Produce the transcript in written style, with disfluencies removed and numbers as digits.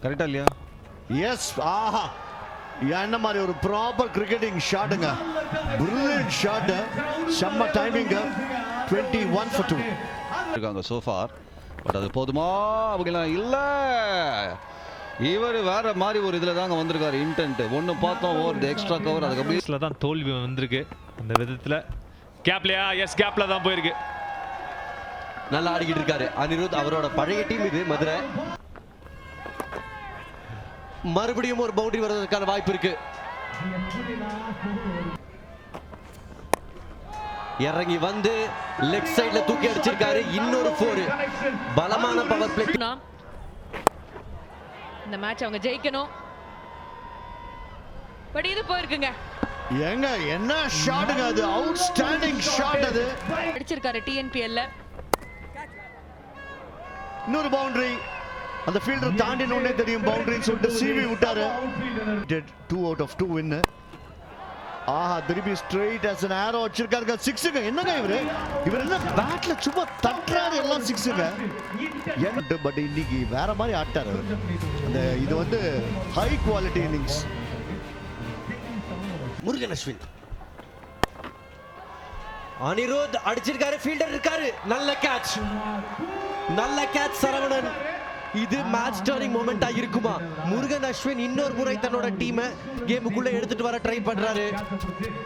கரெக்டா இல்லையா? எஸ். ஆஹா, என்ன மாதிரி ஒரு ப்ராப்பர் கிரிக்கெட்டிங் ஷாட்டுங்க. பிரில்லியன்ட் ஷாட், செம்ம டைமிங். 21 for 2 இருக்காங்க so far. பட் அது போதுமா அப்படிலாம் இல்ல. இவர் வேற மாதிரி ஒரு இதுல தாங்க வந்திருக்காரு. இன்டென்ட் ஒன்னு பார்த்தோம், ஓவர் எக்ஸ்ட்ரா கவர். அதுக்கு அப்படியே தான் தோல்வி வந்திருக்கு அந்த விதத்துல. கேப்லயா? எஸ், கேப்ல தான் போயிருக்கு. நல்லா ஆடிக்கிட்டு இருக்காரு அனிருத். அவரோட பழைய டீம் இது மதுரை. மறுபடியும் ஒரு பவுண்டரி வருவதற்கான வாய்ப்பு இருக்கு. இறங்கி வந்து லெக் சைடுல தூக்கி அடிச்சிருக்காரு. இன்னொரு 4. பலமான பவர் பிளே. இந்த மேட்ச் அவங்க ஜெயிக்கணும். பட் இது போயிருக்குங்க. ஏங்க என்ன ஷாட்டுங்க அது, அவுட்ஸ்டாண்டிங் ஷாட் அது. அடிச்சிருக்காரு டிஎன்பிஎல்ல. இன்னொரு பவுண்டரி. அந்த ஃபீல்டர் தாண்டினோனே தெரியும் பவுண்டரின்னு சொல்லிட்டு சிவி விட்டாரு. 2 out of 2 வின். ஆஹா, திருப்பி ஸ்ட்ரைட் as an arrow வச்சிருக்காருங்க. 6ங்க. என்னங்க இவர் என்ன பேட்ல சும்மா தட்டுறாரு, எல்லாம் 6ங்க. பட் இன்னைக்கு வேற மாதிரி ஆட்டாரு. அந்த இது வந்து high quality innings. Murugan Ashwin, Anirudh அடிச்சிருக்காரு. ஃபீல்டர் இருக்காரு. நல்ல கேட்ச், நல்ல கேட்ச் சரவணன். இது மேட்ச் டர்னிங் மொமெண்டா இருக்குமா? முருகன் அஸ்வின் இன்னொரு முறை தன்னோட டீமை கேமுக்குள்ள எடுத்துட்டு வர ட்ரை பண்றாரு.